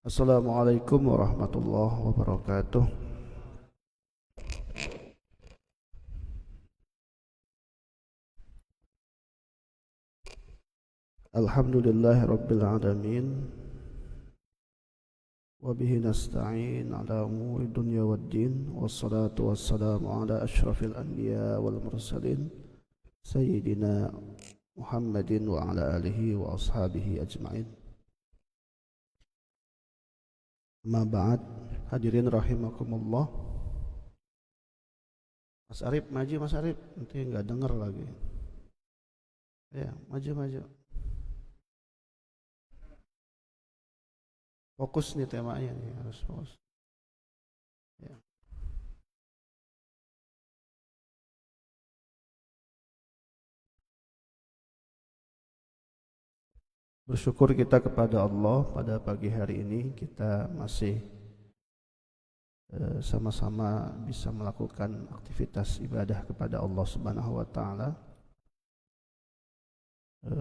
Assalamualaikum warahmatullahi wabarakatuh. Alhamdulillahi rabbil alamin. Wabihi nasta'in ala umuri dunya waddin. Wassalatu wassalamu ala ashrafil anbiya wal mursalin Sayyidina Muhammadin wa ala alihi wa ashabihi ajma'in. Amma ba'd, hadirin rahimakumullah. Mas Arif, maju Mas Arif, nanti nggak dengar lagi. Ya, maju. Fokus nih temanya nih, harus fokus. Ya. Bersyukur kita kepada Allah pada pagi hari ini kita masih sama-sama bisa melakukan aktivitas ibadah kepada Allah Subhanahu wa taala.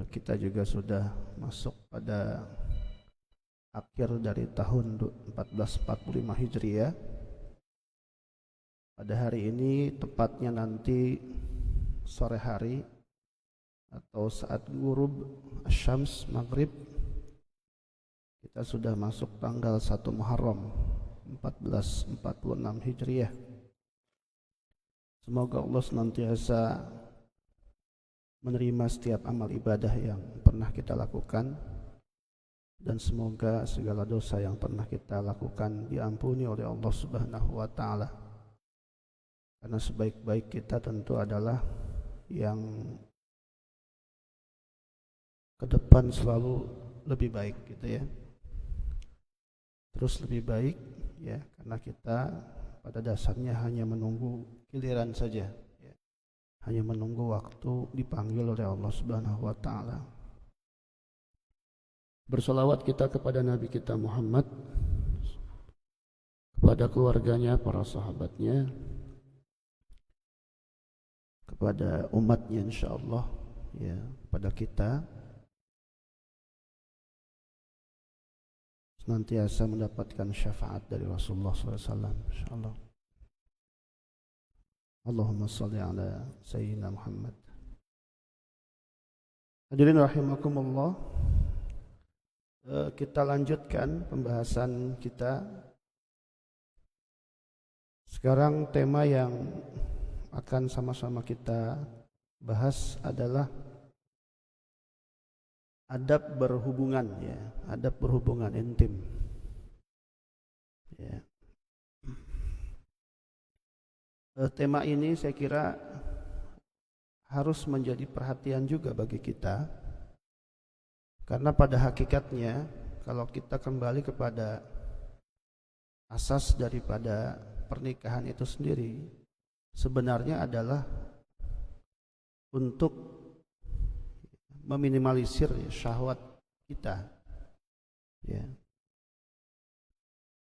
Kita juga sudah masuk pada akhir dari tahun 1445 Hijriah. Pada hari ini tepatnya nanti sore hari atau saat ghurub asyams maghrib, kita sudah masuk tanggal 1 Muharram 1446 Hijriah. Semoga Allah senantiasa menerima setiap amal ibadah yang pernah kita lakukan, dan semoga segala dosa yang pernah kita lakukan diampuni oleh Allah Subhanahu wa taala. Karena sebaik-baik kita tentu adalah yang ke depan selalu lebih baik gitu ya. Terus lebih baik ya, karena kita pada dasarnya hanya menunggu giliran saja ya. Hanya menunggu waktu dipanggil oleh Allah Subhanahu wa taala. Bersolawat kita kepada Nabi kita Muhammad, kepada keluarganya, para sahabatnya, kepada umatnya insyaallah ya, kepada kita senantiasa mendapatkan syafaat dari Rasulullah SAW insyaallah. Allahumma salli ala Sayyidina Muhammad. Hadirin rahimakumullah, kita lanjutkan pembahasan kita. Sekarang tema yang akan sama-sama kita bahas adalah adab berhubungan ya, adab berhubungan intim. Ya. Tema ini saya kira harus menjadi perhatian juga bagi kita, karena pada hakikatnya kalau kita kembali kepada asas daripada pernikahan itu sendiri, sebenarnya adalah untuk meminimalisir syahwat kita ya.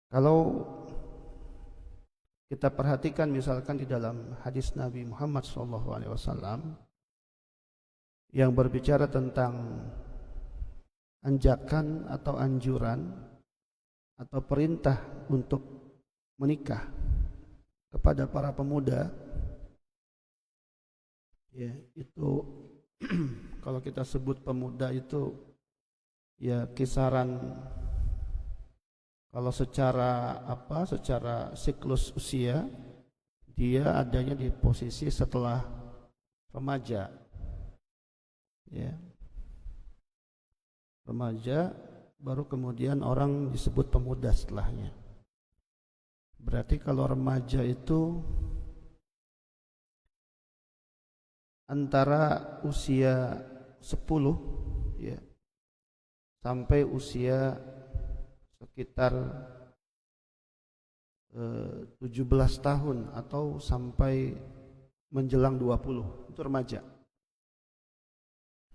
Kalau kita perhatikan misalkan di dalam hadis Nabi Muhammad SAW yang berbicara tentang anjakan atau anjuran atau perintah untuk menikah kepada para pemuda ya, itu kalau kita sebut pemuda itu ya kisaran, kalau secara siklus usia dia adanya di posisi setelah remaja ya. Remaja baru kemudian orang disebut pemuda setelahnya. Berarti kalau remaja itu antara usia 10 ya sampai usia sekitar 17 tahun atau sampai menjelang 20, itu remaja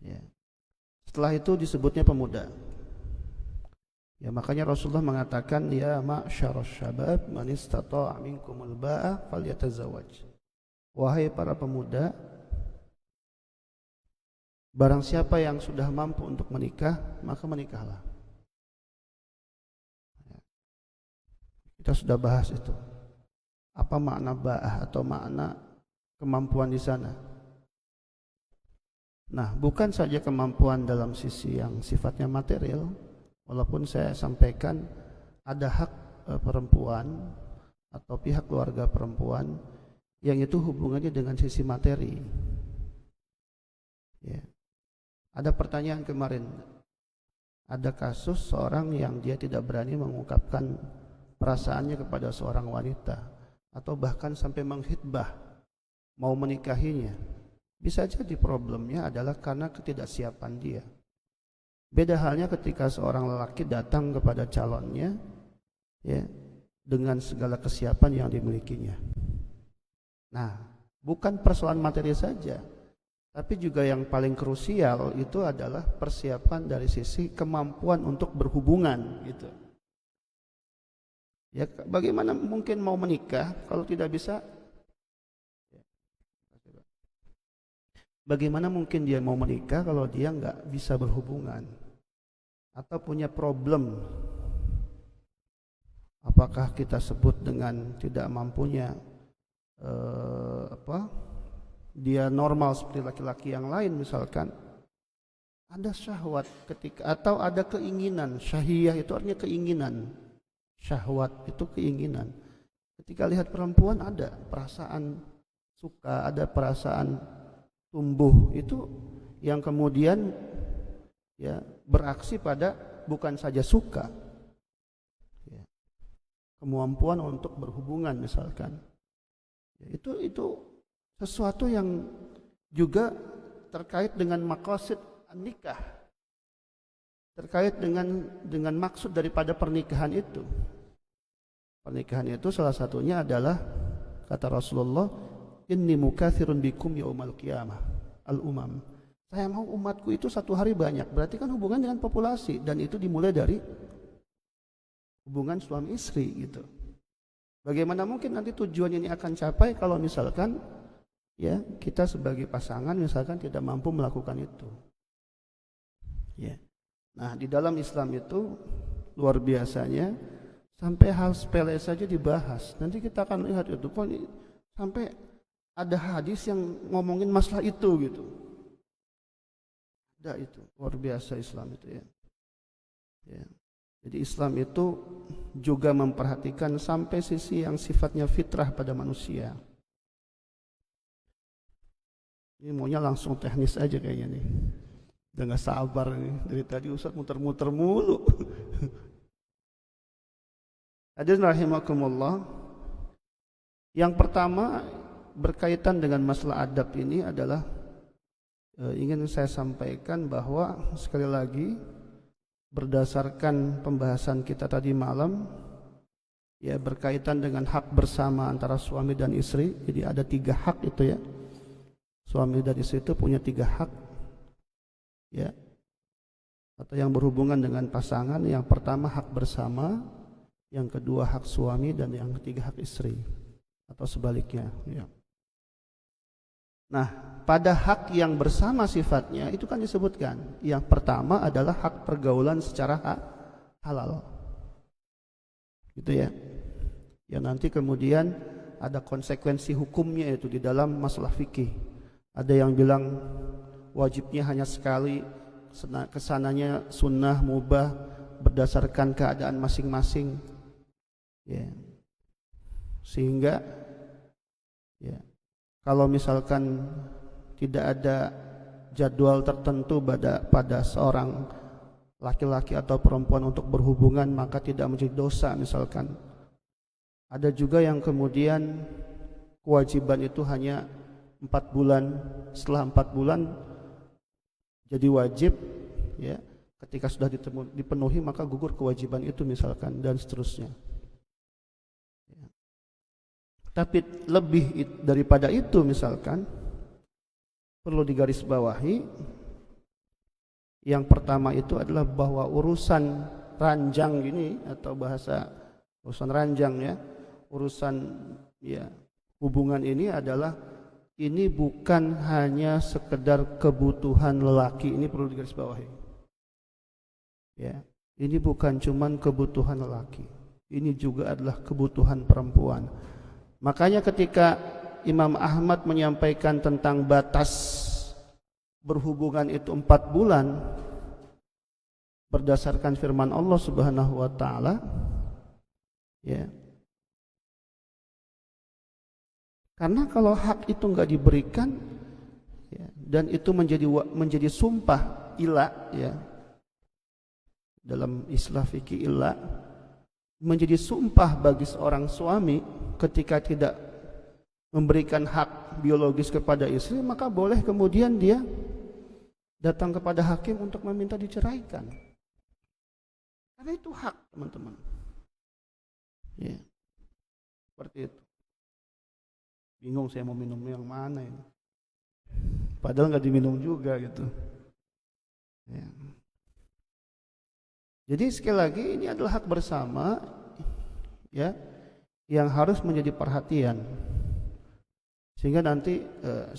ya. Setelah itu disebutnya pemuda ya. Makanya Rasulullah mengatakan ya ma'syarasy syabab man istata'a minkumul ba'a falyatazawwaj. wahai para pemuda, barang siapa yang sudah mampu untuk menikah, maka menikahlah. Kita sudah bahas itu. Apa makna ba'ah atau makna kemampuan di sana? Nah, bukan saja kemampuan dalam sisi yang sifatnya material, walaupun saya sampaikan ada hak perempuan atau pihak keluarga perempuan yang itu hubungannya dengan sisi materi. Ya. Ada pertanyaan kemarin, ada kasus seorang yang dia tidak berani mengungkapkan perasaannya kepada seorang wanita atau bahkan sampai menghitbah mau menikahinya. Bisa jadi problemnya adalah karena ketidaksiapan dia. Beda halnya ketika seorang lelaki datang kepada calonnya, ya, dengan segala kesiapan yang dimilikinya. Nah, bukan persoalan materi saja, tapi juga yang paling krusial itu adalah persiapan dari sisi kemampuan untuk berhubungan, gitu. Ya, bagaimana mungkin mau menikah kalau tidak bisa? Bagaimana mungkin dia mau menikah kalau dia nggak bisa berhubungan atau punya problem? Apakah kita sebut dengan tidak mampunya dia normal seperti laki-laki yang lain misalkan? Ada syahwat ketika atau ada keinginan. Syahiyah itu artinya keinginan. Syahwat itu keinginan. Ketika lihat perempuan ada perasaan suka, ada perasaan tumbuh, itu yang kemudian ya beraksi pada bukan saja suka, ya, kemampuan untuk berhubungan misalkan, ya, itu sesuatu yang juga terkait dengan maqasid nikah, terkait dengan maksud daripada pernikahan itu. Pernikahan itu salah satunya adalah kata Rasulullah, inni mukatsirun bikum yaumal qiyamah al-umam. Saya mau umatku itu satu hari banyak. Berarti kan hubungan dengan populasi, dan itu dimulai dari hubungan suami istri gitu. Bagaimana mungkin nanti tujuan ini akan capai kalau misalkan ya kita sebagai pasangan misalkan tidak mampu melakukan itu. Ya. Nah, di dalam Islam itu luar biasanya sampai hal sepele saja dibahas. Nanti kita akan lihat itu kok sampai ada hadis yang ngomongin masalah itu gitu. Ada itu, luar biasa Islam itu ya. Ya. Jadi Islam itu juga memperhatikan sampai sisi yang sifatnya fitrah pada manusia. Ini maunya langsung teknis aja kayaknya nih. Udah gak sabar nih, dari tadi Ustaz muter-muter mulu. Hadirin rahimakumullah. Yang pertama berkaitan dengan masalah adab ini adalah ingin saya sampaikan bahwa sekali lagi berdasarkan pembahasan kita tadi malam ya berkaitan dengan hak bersama antara suami dan istri. Jadi ada 3 hak itu ya. Suami dan istri itu punya 3 hak ya, atau yang berhubungan dengan pasangan. Yang pertama hak bersama, yang kedua hak suami, dan yang ketiga hak istri atau sebaliknya ya. Nah, pada hak yang bersama sifatnya itu kan disebutkan. Yang pertama adalah hak pergaulan secara halal. Gitu ya. Ya nanti kemudian ada konsekuensi hukumnya itu di dalam masalah fikih. Ada yang bilang wajibnya hanya sekali, kesananya sunnah mubah berdasarkan keadaan masing-masing. Ya. Sehingga ya kalau misalkan tidak ada jadwal tertentu pada seorang laki-laki atau perempuan untuk berhubungan, maka tidak menjadi dosa misalkan. Ada juga yang kemudian kewajiban itu hanya 4 bulan, setelah 4 bulan jadi wajib ya. Ketika sudah dipenuhi maka gugur kewajiban itu misalkan, dan seterusnya. Tapi lebih daripada itu misalkan perlu digarisbawahi, yang pertama itu adalah bahwa urusan ranjang ini atau bahasa urusan ranjang ya, urusan ya hubungan ini adalah ini bukan hanya sekedar kebutuhan lelaki, ini perlu digarisbawahi. Ya, ini bukan cuman kebutuhan lelaki, ini juga adalah kebutuhan perempuan. Makanya ketika Imam Ahmad menyampaikan tentang batas berhubungan itu 4 bulan berdasarkan firman Allah Subhanahu wa taala, ya. Karena kalau hak itu enggak diberikan, ya, dan itu menjadi sumpah ila, ya, dalam istilah fikih ila, menjadi sumpah bagi seorang suami ketika tidak memberikan hak biologis kepada istri, maka boleh kemudian dia datang kepada hakim untuk meminta diceraikan. Karena itu hak, teman-teman. Ya, seperti itu. Bingung saya mau minum yang mana ini. Padahal nggak diminum juga gitu. Ya. Jadi sekali lagi ini adalah hak bersama, ya, yang harus menjadi perhatian. Sehingga nanti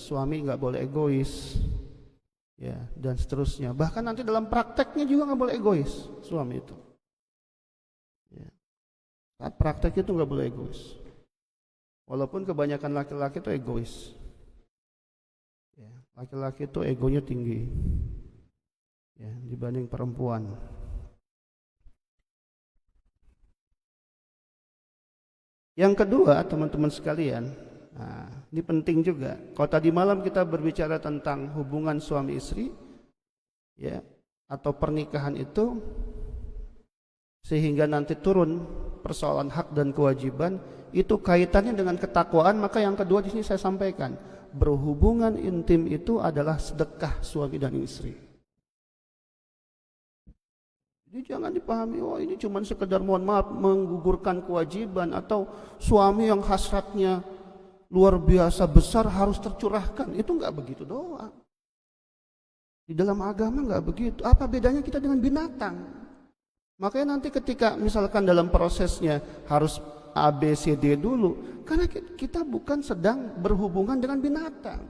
suami nggak boleh egois, ya, dan seterusnya. Bahkan nanti dalam prakteknya juga nggak boleh egois suami itu. Ya. Saat praktek itu nggak boleh egois. Walaupun kebanyakan laki-laki itu egois, ya, laki-laki itu egonya tinggi, ya, dibanding perempuan. Yang kedua, teman-teman sekalian, nah, ini penting juga. Kalau tadi malam kita berbicara tentang hubungan suami istri, ya, atau pernikahan itu, sehingga nanti turun persoalan hak dan kewajiban, itu kaitannya dengan ketakwaan. Maka yang kedua di sini saya sampaikan, berhubungan intim itu adalah sedekah suami dan istri. Jadi jangan dipahami, oh ini cuma sekedar mohon maaf menggugurkan kewajiban, atau suami yang hasratnya luar biasa besar harus tercurahkan. Itu enggak begitu doang. Di dalam agama enggak begitu. Apa bedanya kita dengan binatang? Makanya nanti ketika misalkan dalam prosesnya harus A, B, C, D dulu, karena kita bukan sedang berhubungan dengan binatang,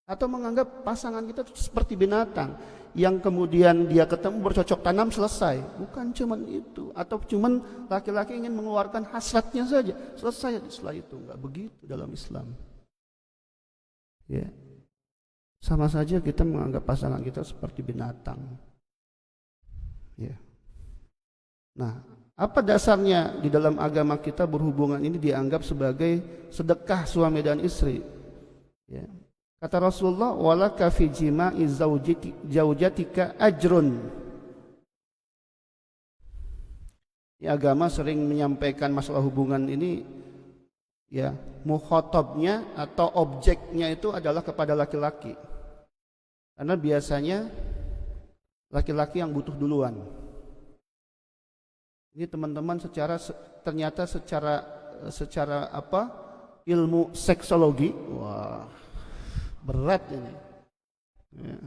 atau menganggap pasangan kita seperti binatang yang kemudian dia ketemu bercocok tanam selesai. Bukan cuman itu, atau cuman laki-laki ingin mengeluarkan hasratnya saja selesai setelah itu. Enggak begitu dalam Islam, ya. Sama saja kita menganggap pasangan kita seperti binatang, ya. Nah, apa dasarnya di dalam agama kita berhubungan ini dianggap sebagai sedekah suami dan istri? Ya. Kata Rasulullah, walaka fi jima'i zaujatika ajrun. Ya, agama sering menyampaikan masalah hubungan ini, ya, mukhatabnya atau objeknya itu adalah kepada laki-laki. Karena biasanya laki-laki yang butuh duluan. Ini teman-teman ternyata secara apa? Ilmu seksologi, wah, berat ini. Ya.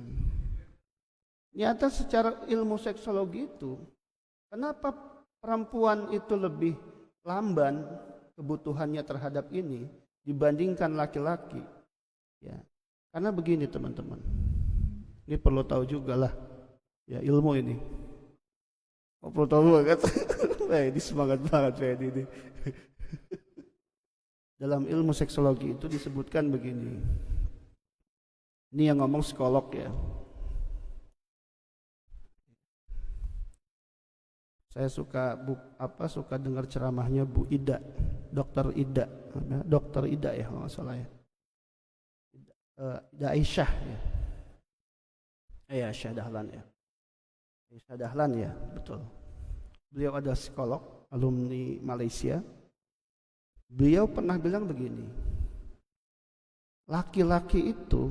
Ternyata secara ilmu seksologi itu, kenapa perempuan itu lebih lamban kebutuhannya terhadap ini dibandingkan laki-laki? Ya, karena begini teman-teman. Ini perlu tahu juga lah, ya, ilmu ini. Oh, perlu tahu banget. Ini semangat banget Fedi ini. Dalam ilmu seksologi itu disebutkan begini. Ini yang ngomong psikolog, ya. Saya suka dengar ceramahnya Bu Ida, Dokter Ida, Dokter Ida ya kalau nggak salah ya. Ida Aisyah ya. Aisyah Dahlan ya. Aisyah Dahlan ya, betul. Beliau ada psikolog, alumni Malaysia. Beliau pernah bilang begini, laki-laki itu,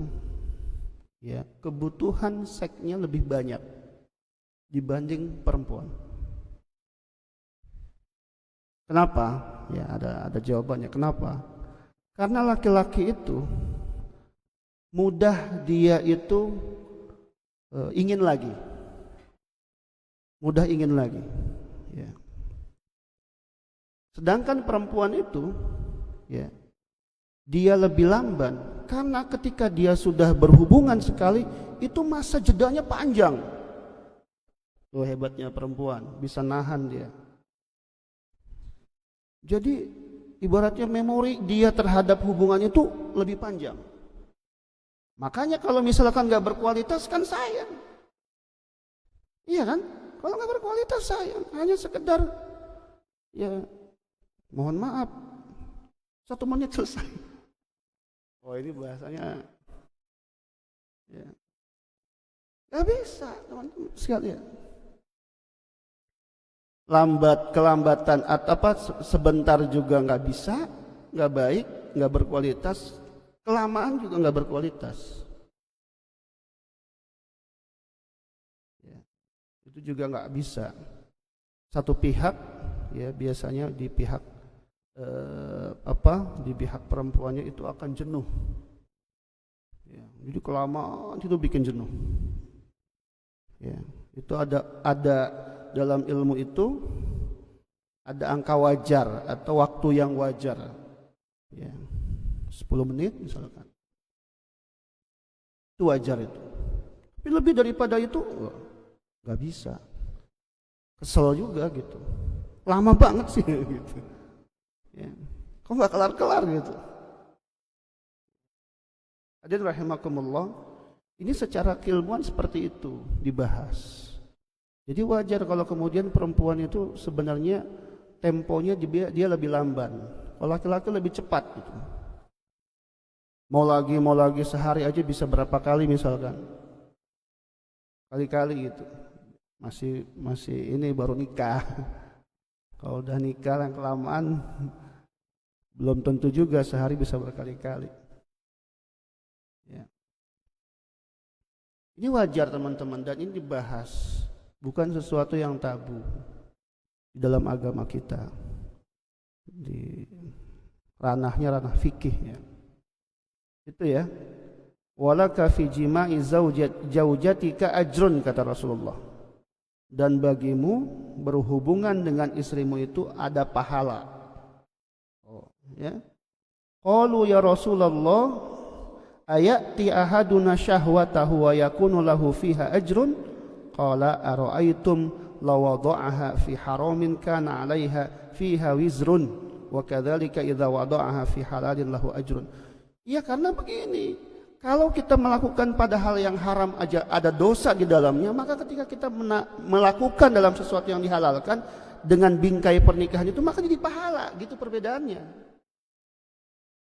ya, kebutuhan seksnya lebih banyak dibanding perempuan. Kenapa? Ya, ada jawabannya. Kenapa? Karena laki-laki itu mudah dia itu ingin lagi, mudah ingin lagi, ya. Sedangkan perempuan itu, ya, dia lebih lamban karena ketika dia sudah berhubungan sekali itu masa jedanya panjang. Tuh hebatnya perempuan, bisa nahan dia. Jadi ibaratnya memori dia terhadap hubungannya itu lebih panjang. Makanya kalau misalkan gak berkualitas kan sayang. Iya kan? Kalau gak berkualitas sayang, hanya sekedar ya mohon maaf 1 menit selesai. Oh ini bahasanya ya. Gak bisa teman-teman sekalian. Kelambatan atau apa sebentar juga nggak bisa, nggak baik, nggak berkualitas. Kelamaan juga nggak berkualitas. Ya, itu juga nggak bisa. Satu pihak, ya biasanya di pihak di pihak perempuannya itu akan jenuh. Ya, jadi kelamaan itu bikin jenuh. Ya, itu ada dalam ilmu itu ada angka wajar atau waktu yang wajar. Ya. 10 menit misalkan. Itu wajar itu. Tapi lebih daripada itu nggak bisa. Kesel juga gitu. Lama banget sih gitu. Ya. Kok nggak kelar-kelar gitu. Hadirin rahimakumullah, ini secara keilmuan seperti itu dibahas. Jadi wajar kalau kemudian perempuan itu sebenarnya temponya dia lebih lamban. Kalau laki-laki lebih cepat gitu. Mau lagi sehari aja bisa berapa kali misalkan. Kali-kali gitu. Masih ini baru nikah. Kalau udah nikah yang kelamaan belum tentu juga sehari bisa berkali-kali. Ya. Ini wajar teman-teman dan ini dibahas. Bukan sesuatu yang tabu di dalam agama kita, di ranah fikih ya. Itu ya. Walaka fi jima'i zaujatika ajrun, kata Rasulullah. Dan bagimu berhubungan dengan istrimu itu ada pahala. Oh, ya. Qalu ya Rasulullah ayati ahaduna syahwatahu wa yakunu lahu fiha ajrun? Qala ara'aytum law wada'aha fi haramin kana 'alaiha fiha wizrun wa kadzalika idza wada'aha fi halalin lahu ajrun. Ya karena begini, kalau kita melakukan pada hal yang haram aja ada dosa di dalamnya, maka ketika kita melakukan dalam sesuatu yang dihalalkan dengan bingkai pernikahan itu maka jadi pahala, gitu perbedaannya.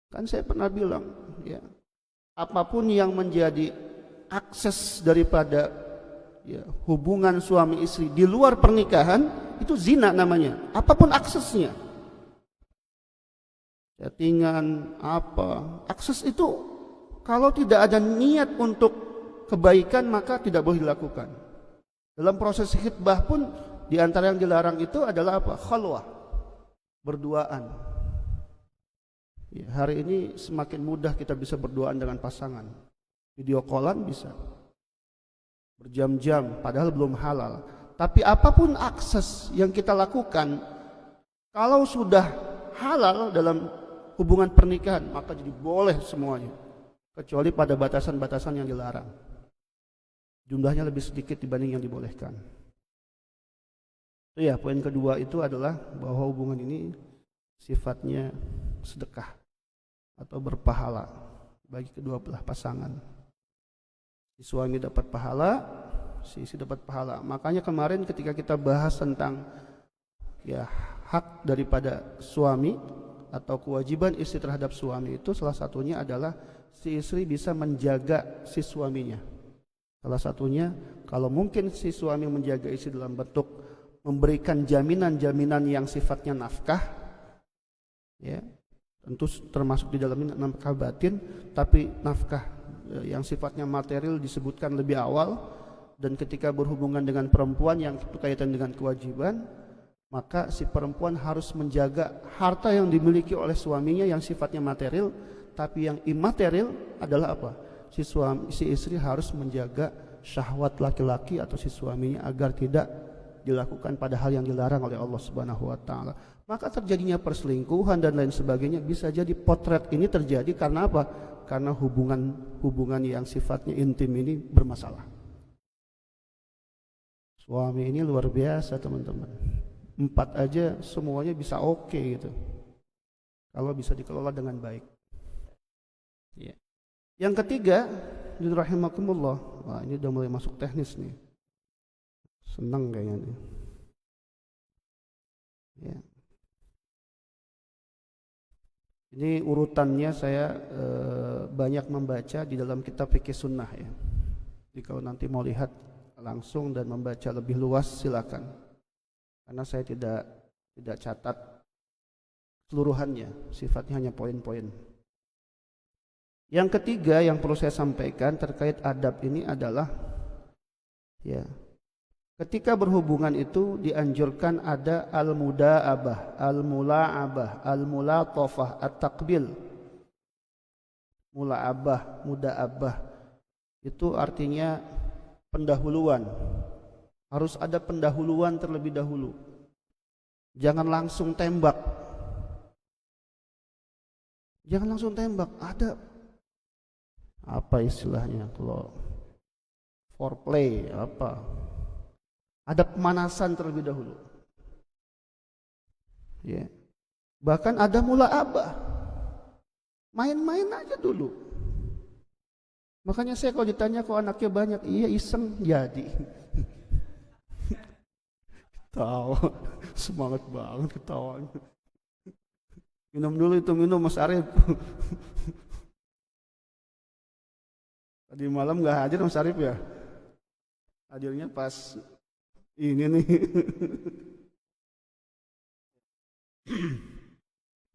Kan saya pernah bilang, ya, apapun yang menjadi akses daripada ya, hubungan suami istri di luar pernikahan itu zina namanya, apapun aksesnya, chattingan apa, akses itu kalau tidak ada niat untuk kebaikan maka tidak boleh dilakukan. Dalam proses khitbah pun di antara yang dilarang itu adalah apa? Khalwah, berduaan. Ya, hari ini semakin mudah kita bisa berduaan dengan pasangan, video callan bisa berjam-jam padahal belum halal. Tapi apapun akses yang kita lakukan kalau sudah halal dalam hubungan pernikahan maka jadi boleh semuanya, kecuali pada batasan-batasan yang dilarang. Jumlahnya lebih sedikit dibanding yang dibolehkan. Ya, poin kedua itu adalah bahwa hubungan ini sifatnya sedekah atau berpahala bagi kedua belah pasangan. Si suami dapat pahala, si istri dapat pahala. Makanya kemarin ketika kita bahas tentang ya hak daripada suami atau kewajiban istri terhadap suami itu salah satunya adalah si istri bisa menjaga si suaminya. Salah satunya kalau mungkin si suami menjaga istri dalam bentuk memberikan jaminan-jaminan yang sifatnya nafkah, ya tentu termasuk di dalamnya nafkah batin, tapi nafkah yang sifatnya material disebutkan lebih awal. Dan ketika berhubungan dengan perempuan yang berkaitan dengan kewajiban, maka si perempuan harus menjaga harta yang dimiliki oleh suaminya yang sifatnya material. Tapi yang imaterial adalah apa? Si istri harus menjaga syahwat laki-laki atau si suaminya agar tidak dilakukan pada hal yang dilarang oleh Allah Subhanahu wa taala. Maka terjadinya perselingkuhan dan lain sebagainya. Bisa jadi potret ini terjadi karena apa? Karena hubungan yang sifatnya intim ini bermasalah. Suami ini luar biasa teman-teman. 4 aja semuanya bisa oke gitu. Kalau bisa dikelola dengan baik. Ya. Yang ketiga, rahimakumullah. Wah, ini udah mulai masuk teknis nih. Senang kayaknya nih. Ya. Ini urutannya saya banyak membaca di dalam kitab fikih sunnah ya. Jadi kalau nanti mau lihat langsung dan membaca lebih luas silakan. Karena saya tidak catat keseluruhannya, sifatnya hanya poin-poin. Yang ketiga yang perlu saya sampaikan terkait adab ini adalah ya, ketika berhubungan itu dianjurkan ada al-muda'abah, al-mula'abah, al-mulatofah, at-takbil. Mula'abah, muda'abah itu artinya pendahuluan. Harus ada pendahuluan terlebih dahulu. Jangan langsung tembak. Jangan langsung tembak. Ada apa istilahnya kalau foreplay apa? Ada pemanasan terlebih dahulu. Ya. Bahkan ada mula'abah. Main-main aja dulu. Makanya saya kalau ditanya kok anaknya banyak, iya iseng jadi. Tahu, semangat banget ketawanya. Minum dulu itu, minum Mas Arif. Tadi malam gak hadir Mas Arif ya? Hadirnya pas ini nih.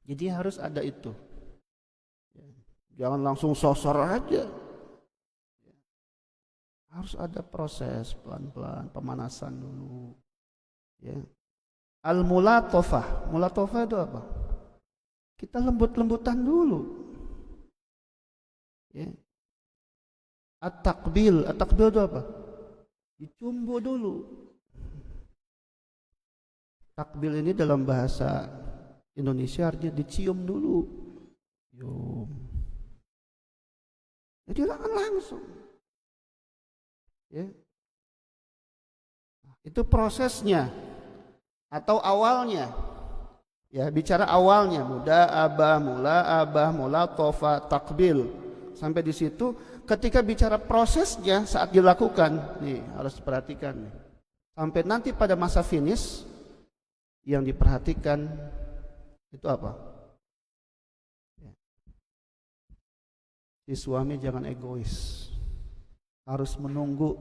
Jadi harus ada itu. Jangan langsung sosor aja. Harus ada proses pelan-pelan, pemanasan dulu. Ya. Al-mulatofah. Mulatofah itu apa? Kita lembut-lembutan dulu. Ya. At-takbil. At-takbil itu apa? Dicumbu dulu. Takbil ini dalam bahasa Indonesia artinya dicium dulu. Cium. Jadi jangan langsung. Ya. Itu prosesnya atau awalnya. Ya, bicara awalnya, muda'abah, mula'abah, mulatofa, takbil. Sampai di situ, ketika bicara prosesnya saat dilakukan, nih harus diperhatikan nih. Sampai nanti pada masa finish yang diperhatikan itu apa? Ya. Si suami jangan egois. Harus menunggu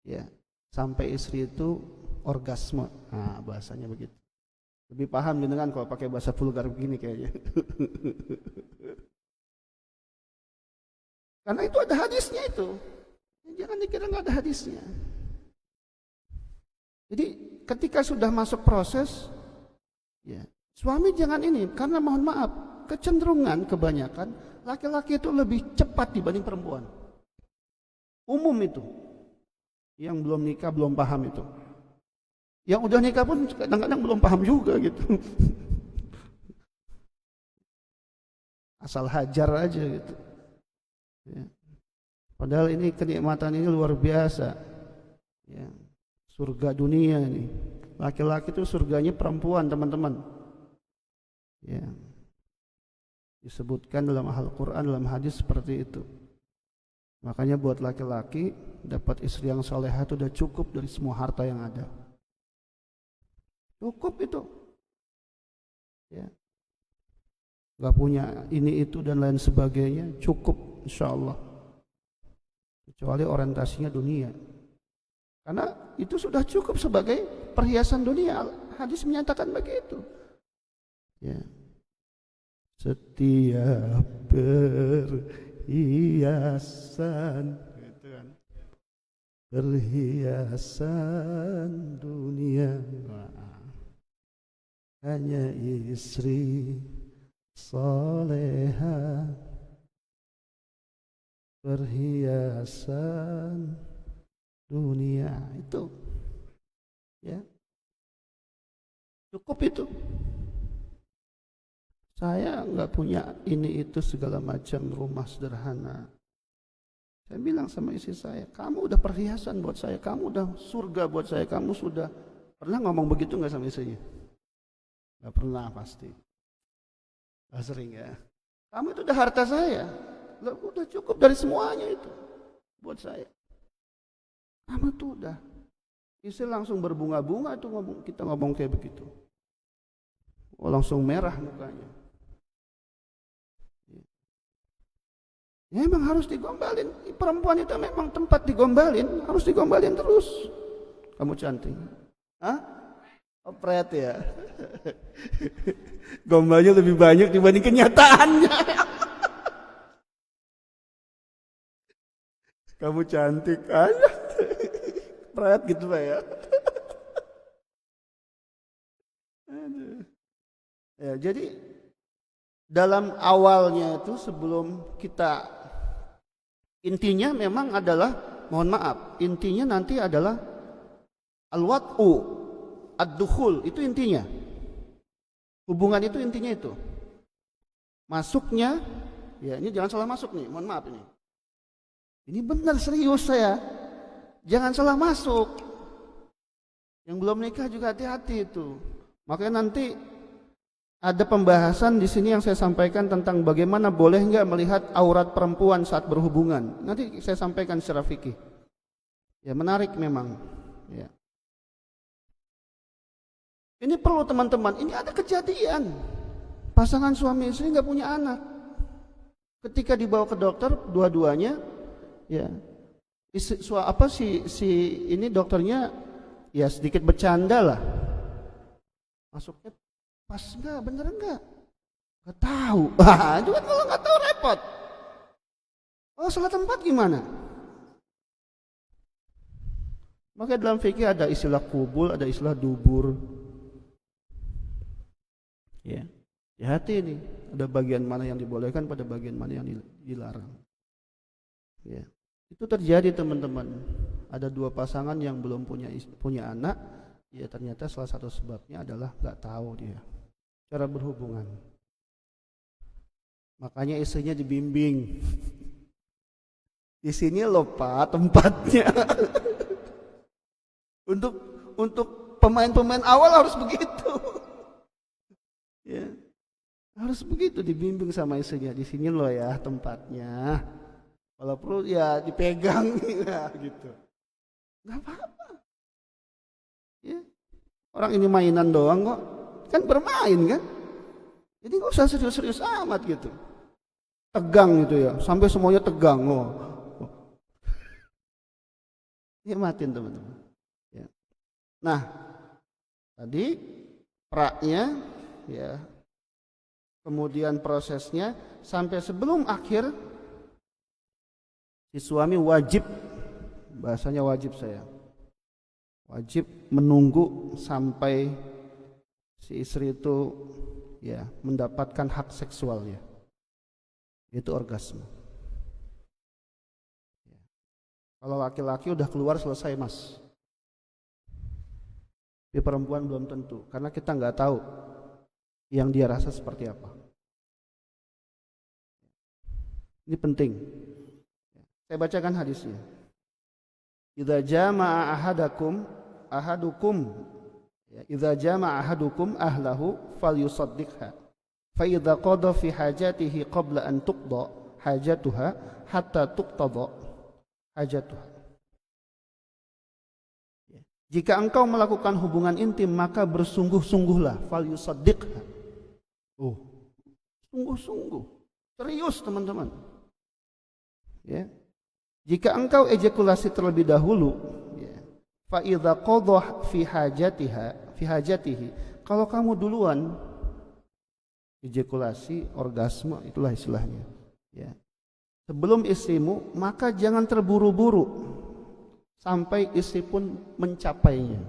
ya sampai istri itu orgasme. Nah, bahasanya begitu. Lebih paham gitu kan kalau pakai bahasa vulgar begini kayaknya. Karena itu ada hadisnya itu. Jangan dikira nggak ada hadisnya. Jadi ketika sudah masuk proses, ya suami jangan ini, karena mohon maaf, kecenderungan kebanyakan laki-laki itu lebih cepat dibanding perempuan. Umum itu. Yang belum nikah belum paham itu. Yang udah nikah pun kadang-kadang belum paham juga gitu. Asal hajar aja gitu. Ya. Padahal ini kenikmatan ini luar biasa. Ya. Surga dunia ini. Laki-laki itu surganya perempuan teman-teman. Ya. Disebutkan dalam Al-Quran, dalam hadis seperti itu. Makanya buat laki-laki dapat istri yang salehah itu udah cukup dari semua harta yang ada. Cukup itu. Ya. Gak punya ini itu dan lain sebagainya, cukup insyaallah. Kecuali orientasinya dunia. Karena itu sudah cukup sebagai perhiasan dunia. Hadis menyatakan begitu. Ya. Setiap perhiasan gitu kan. Perhiasan dunia hanya istri soleha, perhiasan dunia itu. Ya, cukup itu. Saya nggak punya ini itu segala macam rumah sederhana. Saya bilang sama istri saya, kamu udah perhiasan buat saya, kamu udah surga buat saya, kamu sudah pernah ngomong begitu nggak sama istrinya? Nggak pernah pasti. Nggak sering ya. Kamu itu udah harta saya, udah cukup dari semuanya itu buat saya. Kamu tuh udah. Istri langsung berbunga-bunga tuh kita ngomong kayak begitu. Oh, langsung merah mukanya. Ya emang harus digombalin. Perempuan itu memang tempat digombalin, harus digombalin terus. Kamu cantik. Hah? Opret ya. Gombalnya lebih banyak dibanding kenyataannya. Kamu cantik aja. Opret gitu Pak ya. Ya, jadi dalam awalnya itu sebelum kita intinya memang adalah, mohon maaf, intinya nanti adalah al-wat'u, ad-dukhul, itu intinya. Hubungan itu intinya itu. Masuknya, ya ini jangan salah masuk nih, mohon maaf ini. Ini benar serius saya. Jangan salah masuk. Yang belum nikah juga hati-hati itu. Makanya nanti ada pembahasan di sini yang saya sampaikan tentang bagaimana boleh nggak melihat aurat perempuan saat berhubungan. Nanti saya sampaikan secara fikih. Ya menarik memang. Ya. Ini perlu teman-teman. Ini ada kejadian. Pasangan suami istri nggak punya anak. Ketika dibawa ke dokter, dua-duanya, ya, si ini dokternya, ya sedikit bercanda lah. Masuknya pas enggak, bener enggak? Enggak tahu. Wah, juga kalau enggak tahu repot. Oh, salah tempat gimana? Maka dalam fikih ada istilah kubul, ada istilah dubur. Ya. Hati-hati ini, ada bagian mana yang dibolehkan, pada bagian mana yang dilarang. Ya. Itu terjadi teman-teman. Ada dua pasangan yang belum punya anak. Ya ternyata salah satu sebabnya adalah nggak tahu dia cara berhubungan. Makanya istrinya dibimbing. Di sini loh Pak tempatnya. Untuk pemain-pemain awal harus begitu. Ya. Harus begitu dibimbing sama istrinya. Di sini loh ya tempatnya. Kalau perlu ya dipegang ya, gitu. Nggak apa-apa. Ya. Orang ini mainan doang kok, kan bermain kan, jadi nggak usah serius-serius amat gitu, tegang gitu ya, sampai semuanya tegang. Nikmatin teman-teman. Ya. Nah, tadi praknya, ya, kemudian prosesnya sampai sebelum akhir, si suami wajib, bahasanya wajib saya. Wajib menunggu sampai si istri itu ya mendapatkan hak seksualnya, itu orgasme. Ya. Kalau laki-laki udah keluar selesai mas, tapi perempuan belum tentu, karena kita nggak tahu yang dia rasa seperti apa. Ini penting. Saya bacakan hadisnya. Idza jama'a ahadukum idza jama'a ahadukum ahlahu falyusaddiqha fa idza qada fi hajatihi qabla an tuqda hajatuha hatta tuqtada hajatuha. Jika engkau melakukan hubungan intim maka bersungguh-sungguhlah, falyusaddiqha. Oh, sungguh-sungguh, serius teman-teman. Ya. Jika engkau ejakulasi terlebih dahulu, ya, fa idza qadha fi hajatihi, kalau kamu duluan ejakulasi, orgasme, itulah istilahnya, ya. Sebelum istrimu, maka jangan terburu-buru sampai istri pun mencapainya.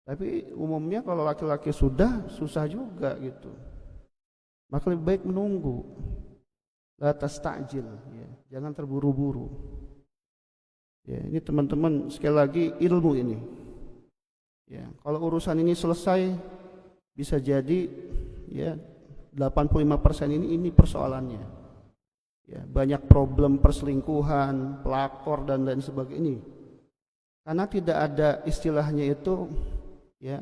Tapi umumnya kalau laki-laki sudah susah juga gitu. Maka lebih baik menunggu. La tastajil, ya. Jangan terburu-buru. Ya, ini teman-teman sekali lagi ilmu ini. Ya, kalau urusan ini selesai bisa jadi ya 85% ini persoalannya. Ya, banyak problem perselingkuhan, pelakor dan lain sebagainya ini. Karena tidak ada istilahnya itu ya.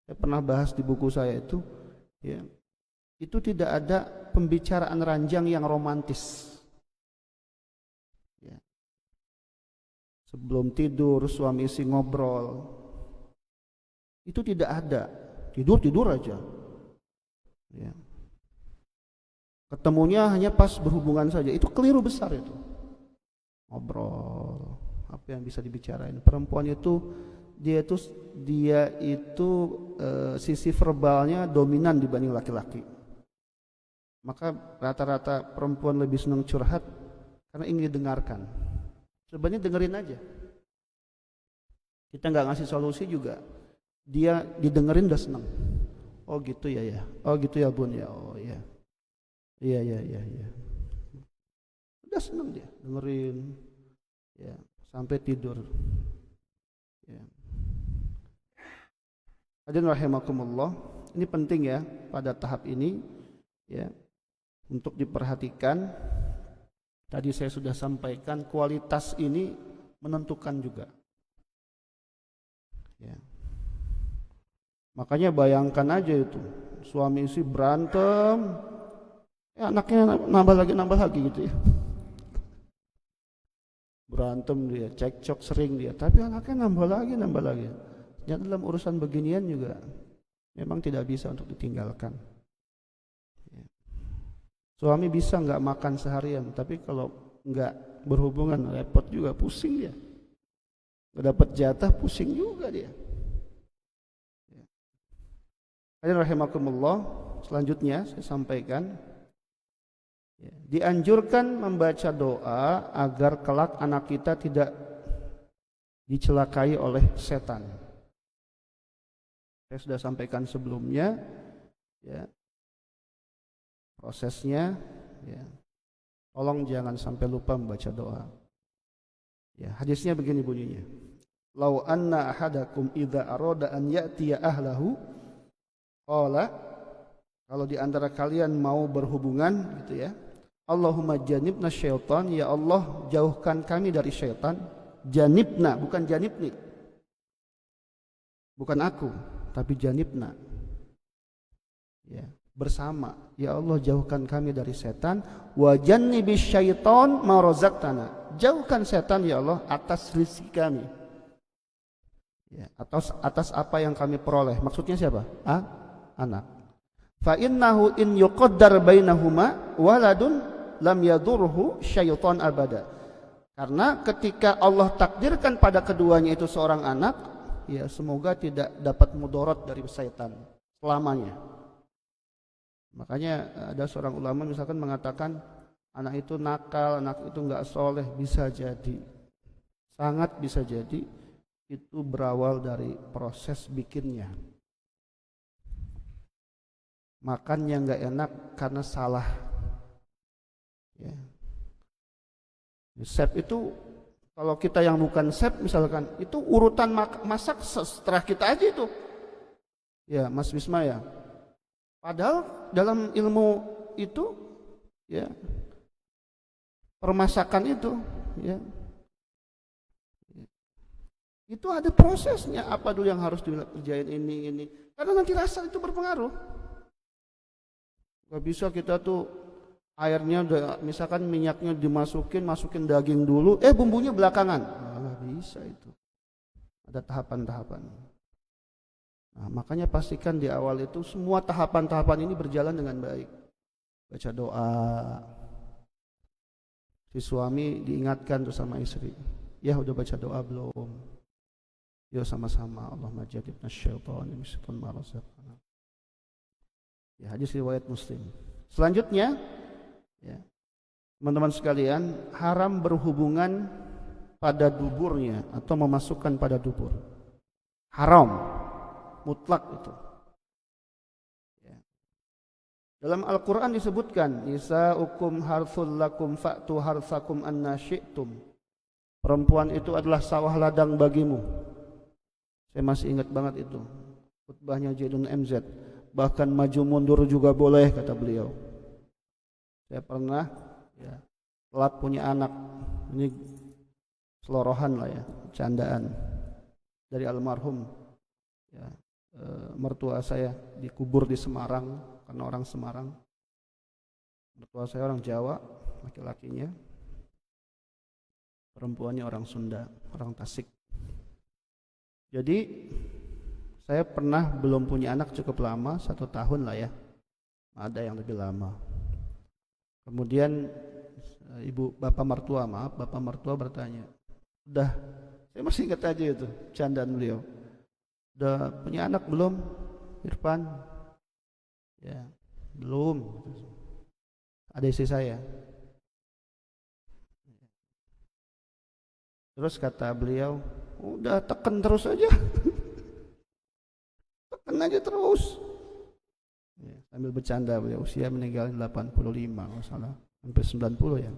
Saya pernah bahas di buku saya itu ya. Itu tidak ada pembicaraan ranjang yang romantis. Ya. Sebelum tidur suami istri ngobrol. Itu tidak ada. Tidur aja. Ya. Ketemunya hanya pas berhubungan saja. Itu keliru besar itu. Ngobrol. Apa yang bisa dibicarain? Perempuan itu dia itu sisi verbalnya dominan dibanding laki-laki. Maka rata-rata perempuan lebih senang curhat karena ingin didengarkan. Sebenarnya dengerin aja. Kita nggak ngasih solusi juga, dia didengerin udah senang. Oh gitu ya. Oh gitu ya bun ya. Oh ya. Iya. Udah senang dia dengerin. Ya sampai tidur. Ya. Hadirin rahimakumullah. Ini penting ya pada tahap ini ya. Untuk diperhatikan, tadi saya sudah sampaikan kualitas ini menentukan juga. Ya. Makanya bayangkan aja itu suami istri berantem, anaknya nambah lagi gitu ya. Berantem dia, cekcok sering dia, tapi anaknya nambah lagi. Ya dalam urusan beginian juga memang tidak bisa untuk ditinggalkan. Suami bisa nggak makan seharian, tapi kalau nggak berhubungan repot juga, pusing dia. Nggak dapat jatah, pusing juga dia. Hadirin rahimakumullah, selanjutnya saya sampaikan, dianjurkan membaca doa agar kelak anak kita tidak dicelakai oleh setan. Saya sudah sampaikan sebelumnya, ya. Prosesnya ya. Tolong jangan sampai lupa membaca doa. Ya, hadisnya begini bunyinya. Lau anna ahadakum idza arada an ya'tiya ahlahu qala, kalau di antara kalian mau berhubungan gitu ya. Allahumma janibna syaitan, ya Allah jauhkan kami dari syaitan. Janibna bukan janibni. Bukan aku, tapi janibna. Ya. Bersama, ya Allah jauhkan kami dari setan, wa jannibis syaiton ma razaqtana, jauhkan setan ya Allah atas rezeki kami, ya, atas apa yang kami peroleh. Maksudnya siapa? Anak. Fa innahu in yuqaddar bainahuma waladun lam yadurhu syaiton abada, karena ketika Allah takdirkan pada keduanya itu seorang anak, ya semoga tidak dapat mudarat dari setan selamanya. Makanya ada seorang ulama misalkan mengatakan anak itu nakal, anak itu enggak soleh, bisa jadi, sangat bisa jadi itu berawal dari proses bikinnya. Makannya enggak enak karena salah. Ya. Chef itu kalau kita yang bukan chef misalkan itu urutan masak setelah kita aja itu. Ya Mas Wisma ya. Padahal dalam ilmu itu ya permasakan itu ya itu ada prosesnya, apa dulu yang harus dikerjain ini karena nanti rasa itu berpengaruh. Gak bisa kita tuh airnya misalkan minyaknya masukin daging dulu, bumbunya belakangan, nggak bisa itu, ada tahapan-tahapan. Nah, makanya pastikan di awal itu semua tahapan-tahapan ini berjalan dengan baik. Baca doa. Si suami diingatkan tuh sama istri. Ya udah baca doa belum? Yuk sama-sama. Allahumma jannibna syaitan ma razaqtana. Ya, hadis riwayat Muslim. Selanjutnya, ya, teman-teman sekalian, haram berhubungan pada duburnya atau memasukkan pada dubur. Haram. Mutlak itu. Ya. Dalam Al-Quran disebutkan, nisa'ukum harthul lakum fa'tu harthakum anna syi'tum. Perempuan itu adalah sawah ladang bagimu. Saya masih ingat banget itu. Khutbahnya Zaidun MZ. Bahkan maju mundur juga boleh, kata beliau. Saya pernah telat punya anak. Ini selorohan lah ya, candaan dari almarhum mertua saya, dikubur di Semarang karena orang Semarang. Mertua saya orang Jawa, laki-lakinya, perempuannya orang Sunda, orang Tasik. Jadi saya pernah belum punya anak cukup lama, 1 tahun lah ya, ada yang lebih lama. Kemudian bapak mertua bertanya, udah, saya masih ingat aja itu candaan beliau, udah punya anak belum Irfan? Ya, belum. Ada istri saya. Terus kata beliau, udah tekan terus aja. Tekan aja terus. Ya, sambil bercanda beliau, usia meninggal 85 kalau salah, hampir 90 ya.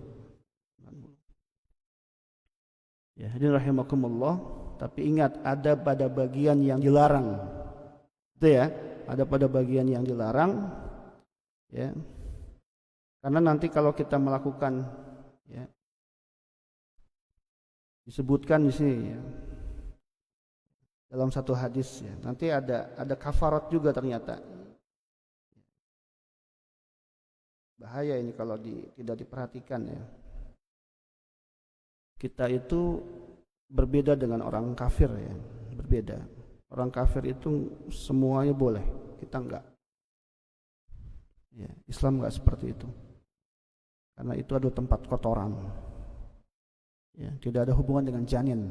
Ya, hadirin rahimakumullah, tapi ingat ada pada bagian yang dilarang. Itu ya, ada pada bagian yang dilarang ya. Karena nanti kalau kita melakukan ya, disebutkan di sini ya, dalam satu hadis ya, nanti ada kafarat juga ternyata. Bahaya ini kalau tidak diperhatikan ya. Kita itu berbeda dengan orang kafir ya, berbeda. Orang kafir itu semuanya boleh, kita enggak. Ya, Islam enggak seperti itu. Karena itu adalah tempat kotoran. Ya, tidak ada hubungan dengan janin.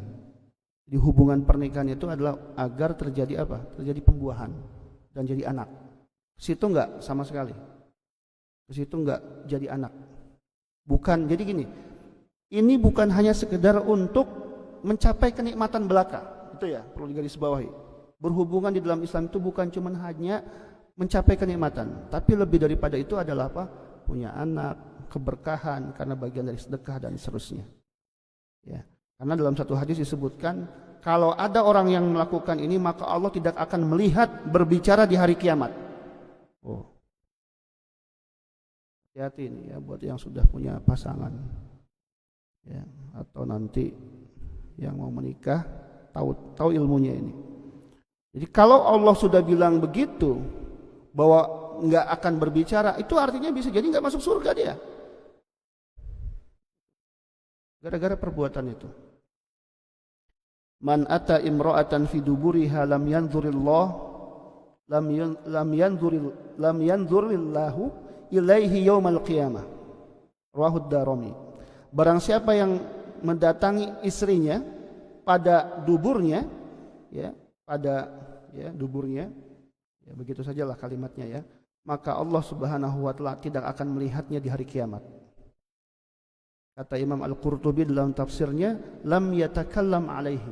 Jadi hubungan pernikahan itu adalah agar terjadi apa? Terjadi pembuahan dan jadi anak. Situ enggak sama sekali. Ke situ enggak jadi anak. Bukan, jadi gini. Ini bukan hanya sekedar untuk mencapai kenikmatan belaka. Itu ya, perlu digarisbawahi. Berhubungan di dalam Islam itu bukan cuma hanya mencapai kenikmatan, tapi lebih daripada itu adalah apa? Punya anak, keberkahan karena bagian dari sedekah dan seterusnya. Ya. Karena dalam satu hadis disebutkan, kalau ada orang yang melakukan ini maka Allah tidak akan melihat berbicara di hari kiamat. Oh. Hati-hati ini ya buat yang sudah punya pasangan. Ya, atau nanti yang mau menikah tahu ilmunya ini. Jadi kalau Allah sudah bilang begitu bahwa nggak akan berbicara, itu artinya bisa jadi nggak masuk surga dia. Gara-gara perbuatan itu. Man ata imra'atan fi duburiha lam yanzurillahu ilaihi yaumal qiyamah. Rawahu ad-Darimi. Barang siapa yang mendatangi istrinya pada duburnya, ya, pada ya duburnya, ya begitu sajalah kalimatnya ya, maka Allah Subhanahu wa taala tidak akan melihatnya di hari kiamat. Kata Imam Al-Qurtubi dalam tafsirnya, lam yatakallam alaihi,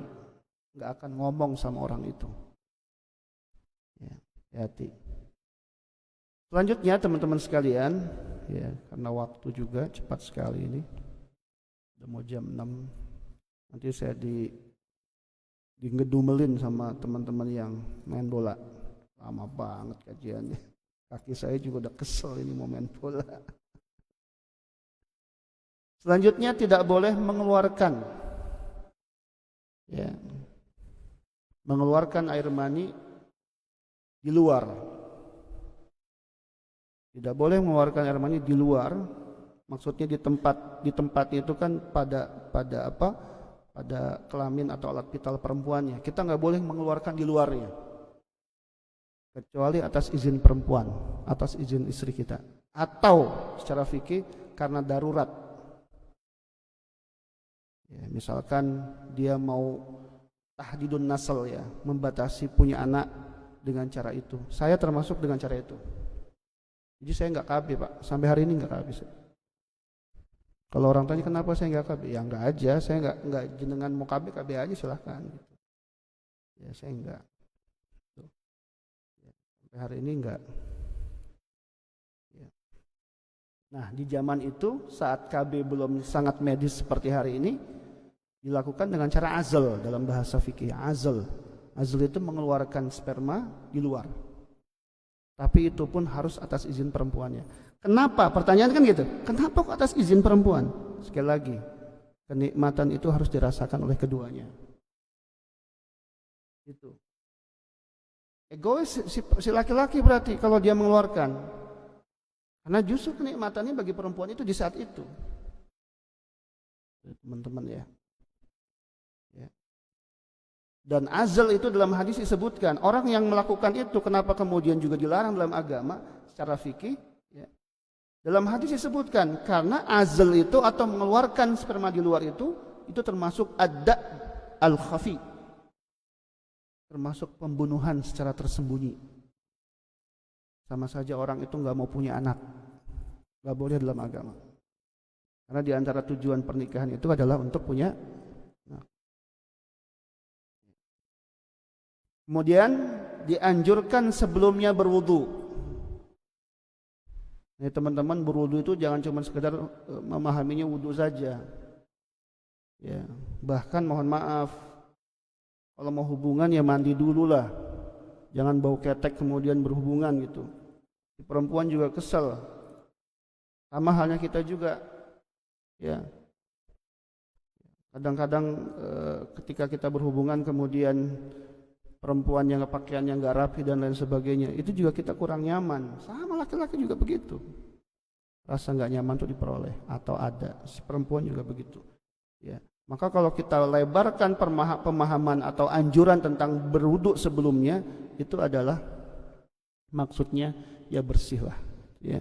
enggak akan ngomong sama orang itu. Ya, hati. Selanjutnya teman-teman sekalian, ya karena waktu juga cepat sekali ini. Udah mau jam 6. Nanti saya ngedumelin sama teman-teman yang main bola. Lama banget kajiannya. Kaki saya juga udah kesel ini mau main bola. Selanjutnya tidak boleh mengeluarkan air mani di luar. Tidak boleh mengeluarkan air mani di luar. Maksudnya di tempat itu kan pada kelamin atau alat vital perempuannya. Kita nggak boleh mengeluarkan di luarnya, kecuali atas izin perempuan, atas izin istri kita, atau secara fikih karena darurat. Ya, misalkan dia mau tahdidun nasl ya, membatasi punya anak dengan cara itu. Saya termasuk dengan cara itu. Jadi saya nggak KB Pak, sampai hari ini nggak KB saya. Kalau orang tanya kenapa saya nggak KB, ya nggak aja, saya nggak jenengan mau KB aja silahkan. Gitu. Ya saya nggak. Sampai hari ini nggak. Ya. Nah di zaman itu saat KB belum sangat medis seperti hari ini, Dilakukan dengan cara azl dalam bahasa fikih. Azl itu mengeluarkan sperma di luar. Tapi itu pun harus atas izin perempuannya. Kenapa? Pertanyaan kan gitu. Kenapa kok atas izin perempuan? Sekali lagi, kenikmatan itu harus dirasakan oleh keduanya. Itu. Egois si laki-laki berarti kalau dia mengeluarkan. Karena justru kenikmatannya bagi perempuan itu di saat itu. Teman-teman ya. Dan azl itu dalam hadis disebutkan, orang yang melakukan itu kenapa kemudian juga dilarang dalam agama secara fikih ya. Dalam hadis disebutkan karena azl itu atau mengeluarkan sperma di luar itu termasuk adda al-khafi, termasuk pembunuhan secara tersembunyi. Sama saja orang itu nggak mau punya anak, nggak boleh dalam agama. Karena di antara tujuan pernikahan itu adalah untuk punya anak. Kemudian dianjurkan sebelumnya berwudu. Ini teman-teman, berwudu itu jangan cuma sekedar memahaminya wudu saja. Ya, bahkan mohon maaf, kalau mau hubungan ya mandi dulu lah. Jangan bau ketek kemudian berhubungan gitu. Si perempuan juga kesel. Sama halnya kita juga. Ya. Kadang-kadang ketika kita berhubungan kemudian perempuan yang pakaiannya nggak rapi dan lain sebagainya, itu juga kita kurang nyaman. Sama laki-laki juga begitu. Rasa nggak nyaman itu diperoleh atau ada. Si perempuan juga begitu. Ya. Maka kalau kita lebarkan pemahaman atau anjuran tentang berwudu sebelumnya, itu adalah maksudnya ya bersihlah, ya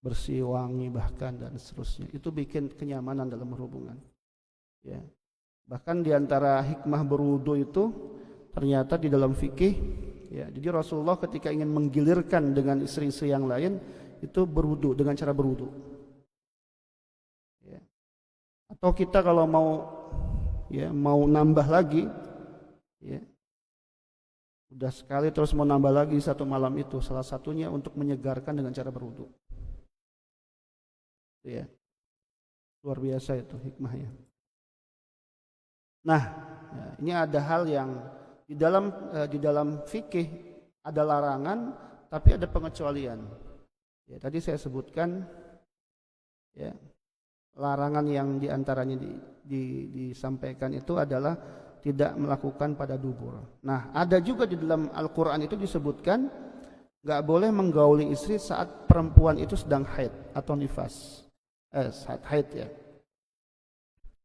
bersih, wangi bahkan dan seterusnya. Itu bikin kenyamanan dalam berhubungan. Ya. Bahkan diantara hikmah berwudu itu ternyata di dalam fikih, ya, jadi Rasulullah ketika ingin menggilirkan dengan istri-istri yang lain itu berwudu dengan cara berwudu. Ya. Atau kita kalau mau nambah lagi, ya, udah sekali terus mau nambah lagi satu malam itu, salah satunya untuk menyegarkan dengan cara berwudu. Ya, luar biasa itu hikmahnya. Nah, ya, ini ada hal yang di dalam fikih ada larangan, tapi ada pengecualian. Ya, tadi saya sebutkan, ya, larangan yang diantaranya disampaikan itu adalah tidak melakukan pada dubur. Nah, ada juga di dalam Al-Quran itu disebutkan nggak boleh menggauli istri saat perempuan itu sedang haid atau nifas, saat haid ya,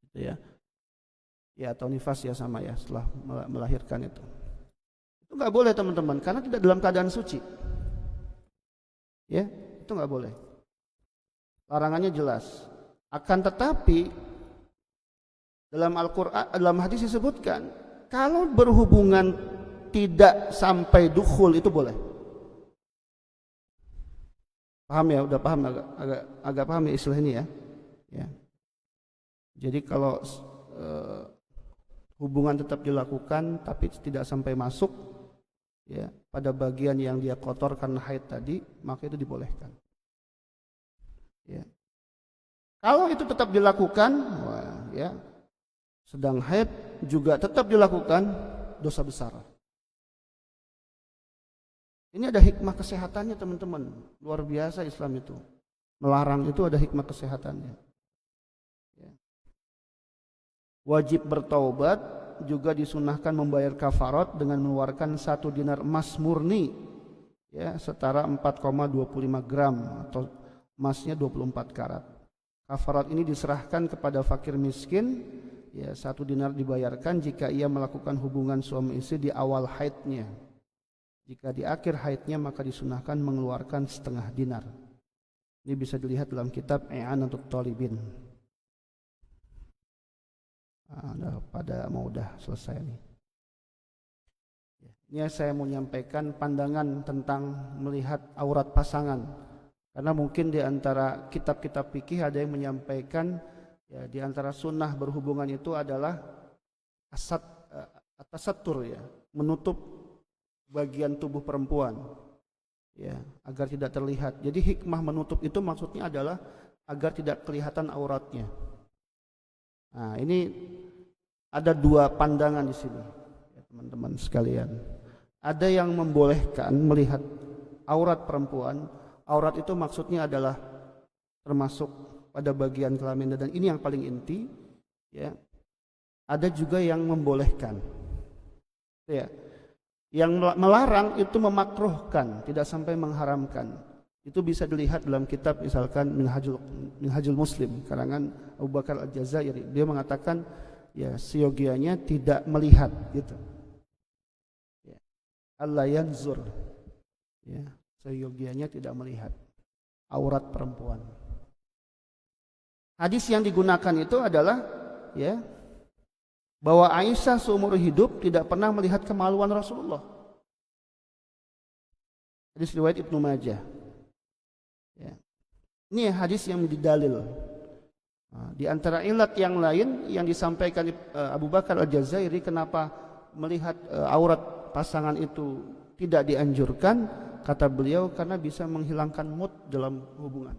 gitu ya. Ya, atau nifas ya sama ya, setelah melahirkan itu nggak boleh teman-teman, karena tidak dalam keadaan suci. Ya, itu nggak boleh. Larangannya jelas. Akan tetapi dalam Al-Quran, dalam hadis disebutkan kalau berhubungan tidak sampai dukhul itu boleh. Paham ya? Udah paham, agak paham ya istilah ini ya. Ya. Jadi kalau hubungan tetap dilakukan tapi tidak sampai masuk ya pada bagian yang dia kotor karena haid tadi, maka itu dibolehkan. Ya. Kalau itu tetap dilakukan, wah, ya, sedang haid juga tetap dilakukan, dosa besar. Ini ada hikmah kesehatannya teman-teman, luar biasa Islam itu. Melarang itu ada hikmah kesehatannya. Ya. Wajib bertaubat, juga disunahkan membayar kafarat dengan mengeluarkan 1 dinar emas murni, ya, setara 4,25 gram atau emasnya 24 karat. Kafarat ini diserahkan kepada fakir miskin, ya, 1 dinar dibayarkan jika ia melakukan hubungan suami istri di awal haidnya. Jika di akhir haidnya maka disunahkan mengeluarkan 1/2 dinar. Ini bisa dilihat dalam kitab I'anatul Talibin. Mau udah selesai nih. Ini saya mau menyampaikan pandangan tentang melihat aurat pasangan. Karena mungkin di antara kitab-kitab fikih ada yang menyampaikan, ya, di antara sunnah berhubungan itu adalah atasatur, ya, menutup bagian tubuh perempuan, ya, agar tidak terlihat. Jadi hikmah menutup itu maksudnya adalah agar tidak kelihatan auratnya. Nah, ini ada dua pandangan di sini, ya, teman-teman sekalian. Ada yang membolehkan melihat aurat perempuan. Aurat itu maksudnya adalah termasuk pada bagian kelamin, dan ini yang paling inti, ya. Ada juga yang membolehkan, ya. Yang melarang itu memakruhkan, tidak sampai mengharamkan. Itu bisa dilihat dalam kitab misalkan Minhajul Muslim karangan Abu Bakar Al-Jazairi. Dia mengatakan ya seyogianya tidak melihat gitu. Ya. Allah yanzur. Ya, seyogianya tidak melihat aurat perempuan. Hadis yang digunakan itu adalah ya bahwa Aisyah seumur hidup tidak pernah melihat kemaluan Rasulullah. Hadis riwayat Ibnu Majah. Ya. Ini hadis yang didalil. Nah, di antara ilat yang lain yang disampaikan Abu Bakar Al-Jazairi kenapa melihat aurat pasangan itu tidak dianjurkan, kata beliau karena bisa menghilangkan mood dalam hubungan.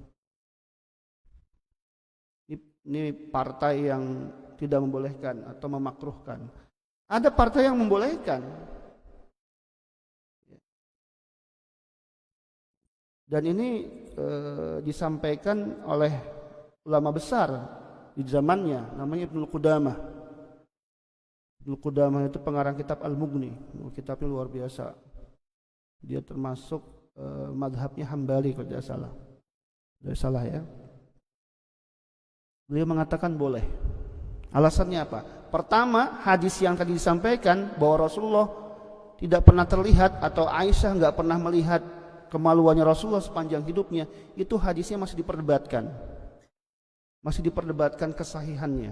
Ini partai yang tidak membolehkan atau memakruhkan. Ada partai yang membolehkan. Dan ini disampaikan oleh ulama besar di zamannya, namanya Ibnu Qudamah. Ibnu Qudamah itu pengarang kitab Al-Mughni, kitabnya luar biasa. Dia termasuk madhabnya Hambali kalau tidak salah. Tidak salah ya. Beliau mengatakan boleh. Alasannya apa? Pertama, hadis yang tadi disampaikan bahwa Rasulullah tidak pernah terlihat atau Aisyah nggak pernah melihat kemaluannya Rasulullah sepanjang hidupnya, itu hadisnya masih diperdebatkan. Masih diperdebatkan kesahihannya.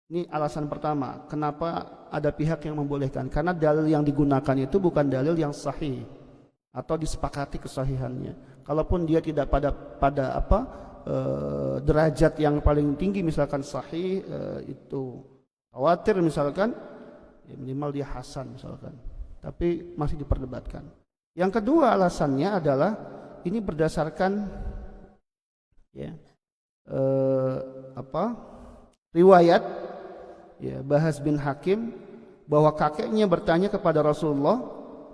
Ini alasan pertama, kenapa ada pihak yang membolehkan. Karena dalil yang digunakan itu bukan dalil yang sahih atau disepakati kesahihannya. Kalaupun dia tidak pada derajat yang paling tinggi, misalkan sahih, itu khawatir misalkan, ya minimal dia hasan misalkan. Tapi masih diperdebatkan. Yang kedua alasannya adalah ini berdasarkan ya riwayat ya Bahas bin Hakim bahwa kakeknya bertanya kepada Rasulullah,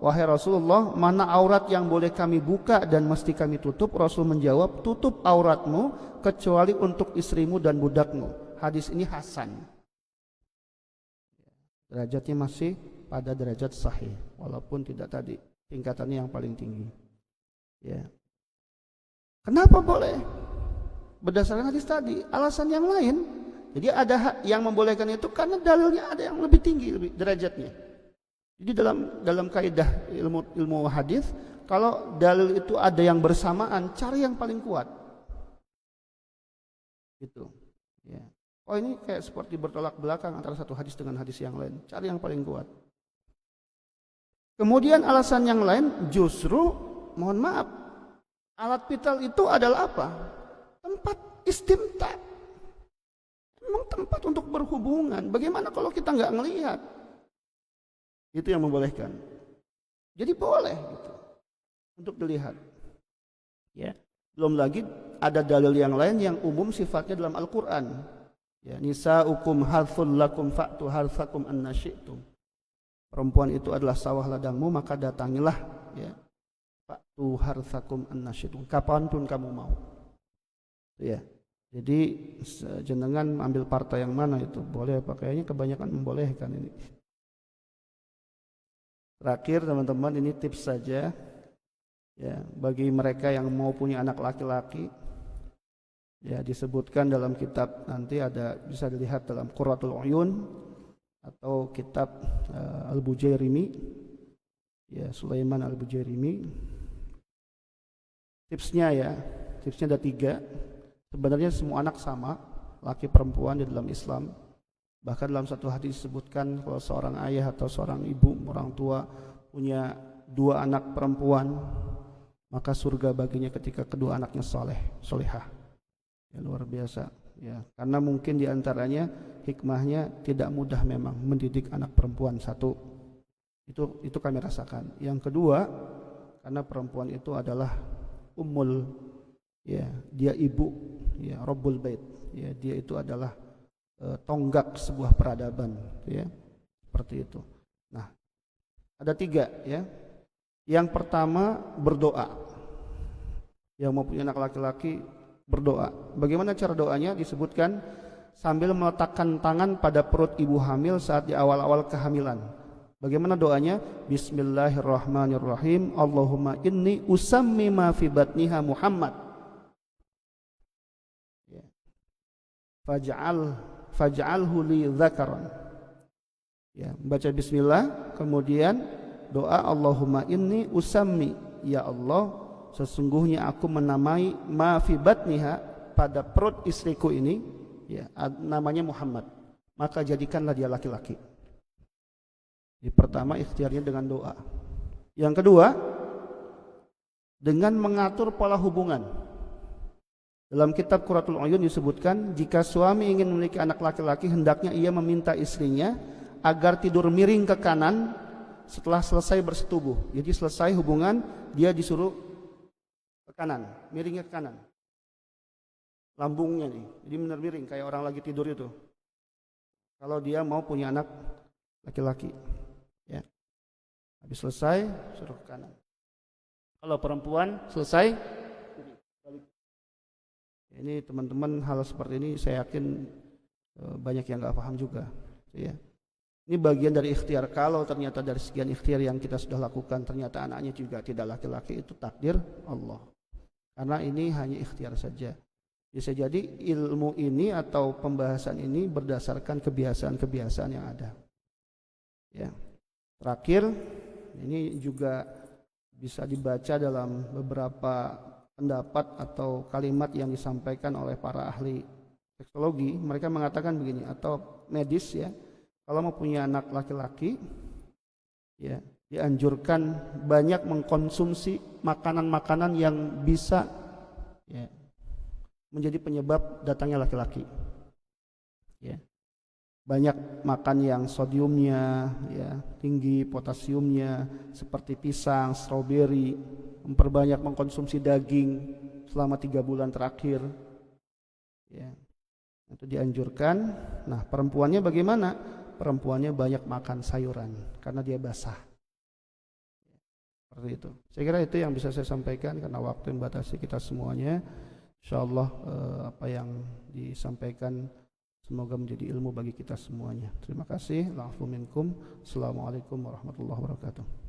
wahai Rasulullah, mana aurat yang boleh kami buka dan mesti kami tutup? Rasul menjawab, tutup auratmu kecuali untuk istrimu dan budakmu. Hadis ini hasan. Derajatnya masih pada derajat sahih, walaupun tidak tadi tingkatannya yang paling tinggi. Ya. Kenapa boleh? Berdasarkan hadis tadi. Alasan yang lain. Jadi ada yang membolehkan itu karena dalilnya ada yang lebih tinggi lebih derajatnya. Jadi dalam kaidah ilmu hadis, kalau dalil itu ada yang bersamaan, cari yang paling kuat. Gitu. Ya. Oh ini kayak seperti bertolak belakang antara satu hadis dengan hadis yang lain. Cari yang paling kuat. Kemudian alasan yang lain justru, mohon maaf, alat vital itu adalah apa? Tempat istimta. Memang tempat untuk berhubungan. Bagaimana kalau kita nggak ngelihat? Itu yang membolehkan. Jadi boleh gitu untuk dilihat. Ya. Belum lagi ada dalil yang lain yang umum sifatnya dalam Al-Qur'an. Ya, nisa'ukum harthul lakum fa'tu harthakum anna syi'tum. Perempuan itu adalah sawah ladangmu, maka datangilah ya. Fa'tu harthakum anna syi'tum. Kapanpun kamu mau. Ya. Jadi jenengan ambil partai yang mana itu? Boleh apa? Kayaknya kebanyakan membolehkan ini. Terakhir teman-teman, ini tips saja ya bagi mereka yang mau punya anak laki-laki. Ya, disebutkan dalam kitab, nanti ada bisa dilihat dalam Qurratul Uyun atau kitab Al-Bujairimi. Ya, Sulaiman Al-Bujairimi. Tipsnya ada 3. Sebenarnya semua anak sama, laki perempuan di dalam Islam. Bahkan dalam satu hadis disebutkan kalau seorang ayah atau seorang ibu, orang tua punya 2 anak perempuan, maka surga baginya ketika kedua anaknya solehah. Ya, luar biasa. Ya, karena mungkin diantaranya hikmahnya tidak mudah memang mendidik anak perempuan satu. Itu kami rasakan. Yang kedua, karena perempuan itu adalah ummul, ya dia ibu, ya Rabbul Bait. Ya, dia itu adalah tonggak sebuah peradaban, ya, seperti itu. Nah, ada 3, ya. Yang pertama berdoa. Yang mau punya anak laki-laki berdoa. Bagaimana cara doanya? Disebutkan sambil meletakkan tangan pada perut ibu hamil saat di awal-awal kehamilan. Bagaimana doanya? Bismillahirrahmanirrahim. Allahumma inni usammi ma fi batniha Muhammad. Ya. Faj'alhu li dzakaran. Ya, baca bismillah, kemudian doa Allahumma inni usammi, ya Allah, sesungguhnya aku menamai ma fi batniha, pada perut istriku ini, ya, namanya Muhammad, maka jadikanlah dia laki-laki. Yang pertama ikhtiarnya dengan doa. Yang kedua dengan mengatur pola hubungan. Dalam kitab Qurratul Uyun disebutkan jika suami ingin memiliki anak laki-laki hendaknya ia meminta istrinya agar tidur miring ke kanan setelah selesai bersetubuh. Jadi selesai hubungan dia disuruh ke kanan, miringnya ke kanan. Lambungnya nih, jadi benar miring kayak orang lagi tidur itu. Kalau dia mau punya anak laki-laki, ya. Habis selesai suruh ke kanan. Kalau perempuan selesai, balik. Ini teman-teman hal seperti ini saya yakin banyak yang nggak paham juga, ya. Ini bagian dari ikhtiar. Kalau ternyata dari sekian ikhtiar yang kita sudah lakukan ternyata anaknya juga tidak laki-laki, itu takdir Allah. Karena ini hanya ikhtiar saja. Bisa jadi ilmu ini atau pembahasan ini berdasarkan kebiasaan-kebiasaan yang ada. Ya. Terakhir, ini juga bisa dibaca dalam beberapa pendapat atau kalimat yang disampaikan oleh para ahli seksologi. Mereka mengatakan begini, atau medis, ya. Kalau mau punya anak laki-laki, ya, dianjurkan banyak mengkonsumsi makanan-makanan yang bisa, ya, menjadi penyebab datangnya laki-laki. Ya. Banyak makan yang sodiumnya, ya, tinggi, potasiumnya, seperti pisang, stroberi, memperbanyak mengkonsumsi daging selama 3 bulan terakhir. Ya. Itu dianjurkan. Nah, perempuannya bagaimana? Perempuannya banyak makan sayuran karena dia basah. Seperti itu. Saya kira itu yang bisa saya sampaikan karena waktu yang membatasi kita semuanya. Insyaallah apa yang disampaikan semoga menjadi ilmu bagi kita semuanya. Terima kasih. La'afu minkum. Assalamualaikum warahmatullahi wabarakatuh.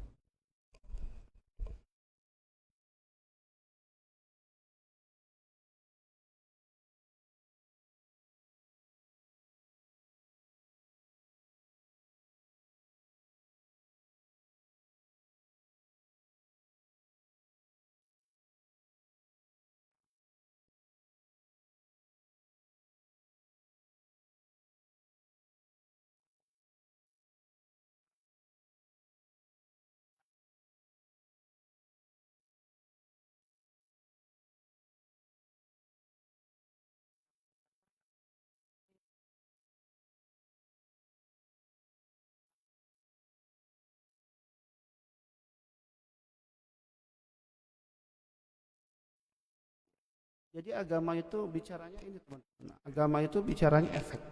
Jadi agama itu bicaranya ini, teman-teman. Agama itu bicaranya efek.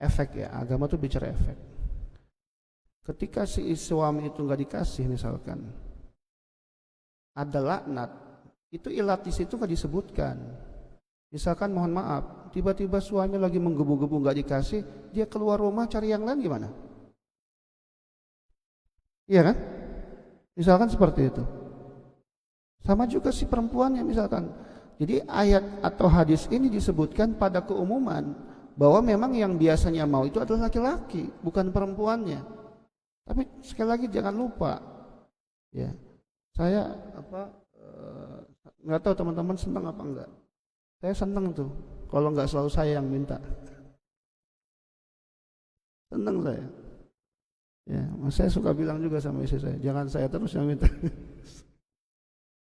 Efek, ya, agama itu bicara efek. Ketika si suami itu nggak dikasih, misalkan ada laknat, itu ilat di situ nggak disebutkan. Misalkan mohon maaf, tiba-tiba suami lagi menggebu-gebu nggak dikasih, dia keluar rumah cari yang lain gimana? Iya kan? Misalkan seperti itu. Sama juga si perempuannya misalkan. Jadi ayat atau hadis ini disebutkan pada keumuman bahwa memang yang biasanya mau itu adalah laki-laki, bukan perempuannya. Tapi sekali lagi jangan lupa, ya, saya nggak tahu teman-teman senang apa enggak. Saya senang tuh kalau nggak selalu saya yang minta. Senang saya. Ya, saya suka bilang juga sama istri saya, jangan saya terus yang minta.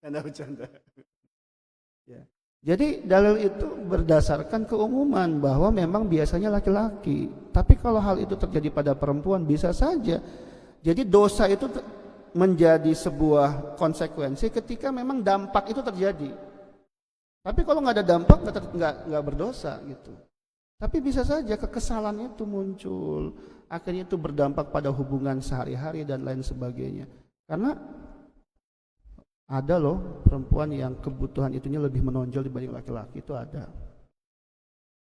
Bercanda. Ya. Jadi dalil itu berdasarkan keumuman bahwa memang biasanya laki-laki. Tapi kalau hal itu terjadi pada perempuan bisa saja. Jadi dosa itu menjadi sebuah konsekuensi ketika memang dampak itu terjadi. Tapi kalau nggak ada dampak nggak berdosa gitu. Tapi bisa saja kekesalan itu muncul, akhirnya itu berdampak pada hubungan sehari-hari dan lain sebagainya. Karena ada loh perempuan yang kebutuhan itunya lebih menonjol dibanding laki-laki, itu ada.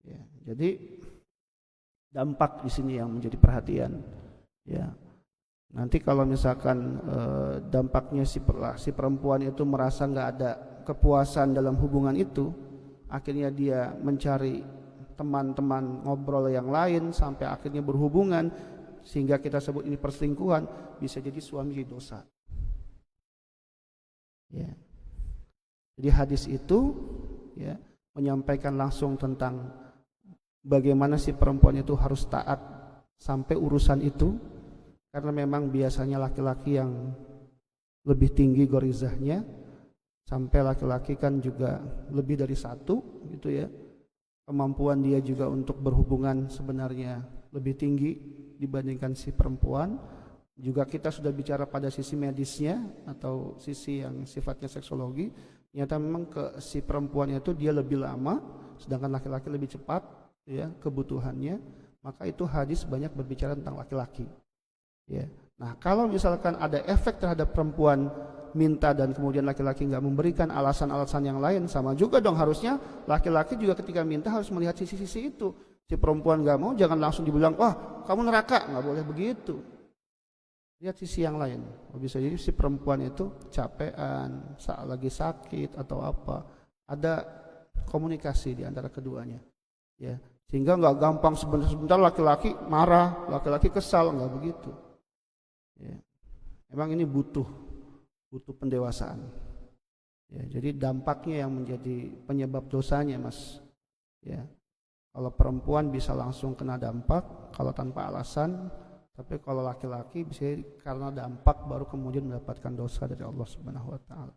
Ya, jadi dampak di sini yang menjadi perhatian. Ya, nanti kalau misalkan dampaknya si perempuan itu merasa nggak ada kepuasan dalam hubungan itu, akhirnya dia mencari teman-teman ngobrol yang lain sampai akhirnya berhubungan, sehingga kita sebut ini perselingkuhan, bisa jadi suami jadi dosa. Ya. Jadi hadis itu ya menyampaikan langsung tentang bagaimana si perempuan itu harus taat sampai urusan itu, karena memang biasanya laki-laki yang lebih tinggi gorizahnya, sampai laki-laki kan juga lebih dari satu gitu ya, kemampuan dia juga untuk berhubungan sebenarnya lebih tinggi dibandingkan si perempuan. Juga kita sudah bicara pada sisi medisnya atau sisi yang sifatnya seksologi, ternyata memang si perempuan itu dia lebih lama, sedangkan laki-laki lebih cepat ya kebutuhannya. Maka itu hadis banyak berbicara tentang laki-laki ya. Nah, kalau misalkan ada efek terhadap perempuan minta dan kemudian laki-laki nggak memberikan alasan-alasan yang lain, sama juga dong, harusnya laki-laki juga ketika minta harus melihat sisi-sisi itu. Si perempuan nggak mau, jangan langsung dibilang wah kamu neraka, nggak boleh begitu. Lihat sisi yang lain. Bisa jadi si perempuan itu capean, lagi sakit atau apa. Ada komunikasi di antara keduanya. Ya, sehingga nggak gampang sebentar laki-laki marah, laki-laki kesal, nggak begitu. Ya. Emang ini butuh pendewasaan. Ya, jadi dampaknya yang menjadi penyebab dosanya, Mas. Ya. Kalau perempuan bisa langsung kena dampak kalau tanpa alasan. Tapi kalau laki-laki bisa karena dampak baru kemudian mendapatkan dosa dari Allah Subhanahu wa taala.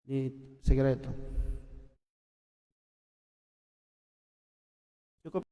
Ini saya kira itu. Cukup.